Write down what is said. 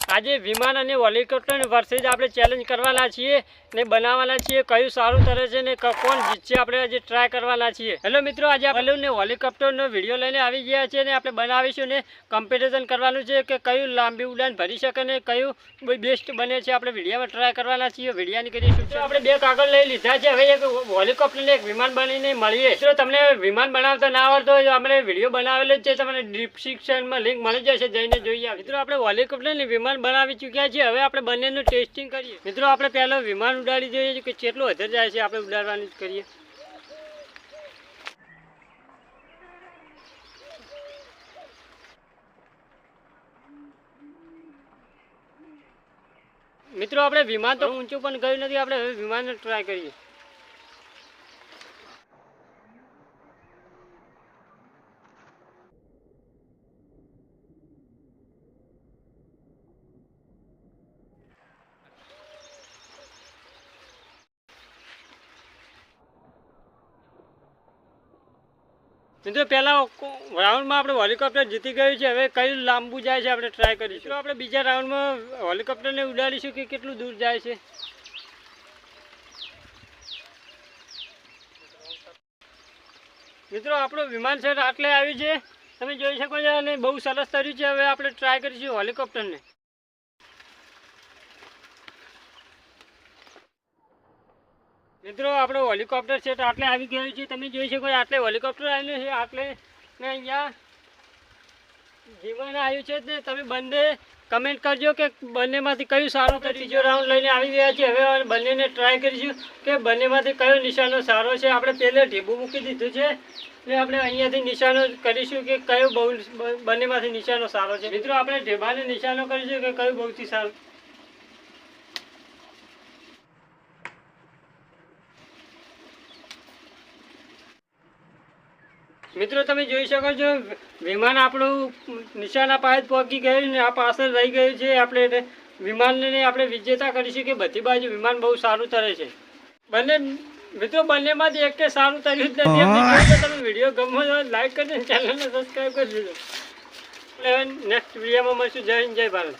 આજે વિમાન અને હેલિકોપ્ટર વર્સેસ આપણે ચેલેન્જ કરવાના છીએ ને બનાવવાના છીએ કયું સારું તરે છે ને કોણ જીતશે આપણે આજે ટ્રાય કરવાના છીએ। હેલો મિત્રો, આજે બલૂન ને હેલિકોપ્ટરનો વિડીયો લઈને આવી ગયા છે ને આપણે બનાવીશું ને કમ્પેરિઝન કરવાનું છે કે કયું લાંબી ઉડાન ભરી શકે ને કયું બેસ્ટ બને છે। આપણે વિડીયોમાં ટ્રાય કરવાના છીએ, વિડીયોની કરીશું। તો આપણે બે કાગળ લઈ લીધા છે, હવે એક હેલિકોપ્ટર ને એક વિમાન બનીને મળીએ। તો તમને વિમાન બનાવતા ના આવડતો હોય તો આપણે વિડીયો બનાવેલો જ છે, તમને ડિસ્ક્રિપ્શનમાં લિંક મળી જશે, જઈને જોઈએ। મિત્રો આપણે હેલિકોપ્ટર ને વિમાન બનાવી ચૂક્યા છે, હવે આપણે બંનેનું ટેસ્ટિંગ કરીએ। મિત્રો આપણે પહેલો વિમાન ઉડાડી જોઈએ કે કેટલું વધારે જાય છે, આપણે ઉડાડવાનું જ કરીએ। મિત્રો આપણે વિમાન તો ઊંચું પણ ગયું નથી, આપણે હવે વિમાન ટ્રાય કરીએ। મિત્રો પહેલા રાઉન્ડમાં આપણે હેલિકોપ્ટર જીતી ગયું છે, હવે કયું લાંબુ જાય છે આપણે ટ્રાય કરીશું। આપણે બીજા રાઉન્ડમાં હેલિકોપ્ટરને ઉડાડીશું કે કેટલું દૂર જાય છે। મિત્રો આપણું વિમાન સેટ આટલે આવ્યું છે, તમે જોઈ શકો છો, અને બહુ સરસ કર્યું છે। હવે આપણે ટ્રાય કરીશું હેલિકોપ્ટરને। મિત્રો આપણો હેલિકોપ્ટર સેટ આટલે આવી ગયું છે, તમે જોઈ શકો આટલે હેલિકોપ્ટર આવેલું છે, આટલે ને અહીંયા વિમાન આવ્યું છે। ને તમે બંને કમેન્ટ કરજો કે બંનેમાંથી કયું સારું કર્યું। ત્રીજો રાઉન્ડ લઈને આવી ગયા છે, હવે બંનેને ટ્રાય કરીશું કે બંનેમાંથી કયો નિશાનો સારો છે। આપણે પહેલે ઢીબું મૂકી દીધું છે ને આપણે અહીંયાથી નિશાનો કરીશું કે કયો બંનેમાંથી નિશાનો સારો છે। મિત્રો આપણે ઢેબાને નિશાનો કરીશું કે કયું બહુથી સારું। મિત્રો તમે જોઈ શકો છો વિમાન આપણું નિશાના પાસે પહોંચી ગયું ને આ પાછળ રહી ગયું છે। આપણે વિમાનને આપણે વિજેતા કરીશું કે બધી બાજુ વિમાન બહુ સારું તરે છે। મિત્રો બંનેમાંથી એક સારું તર્યું જ નથી। તમે વિડીયો ગમો તો લાઈક કરજો, ચેનલને સબસ્ક્રાઈબ કરી દેજો। નેક્સ્ટ વિડીયોમાં મળશું। જય હિન્દ, જય ભારત।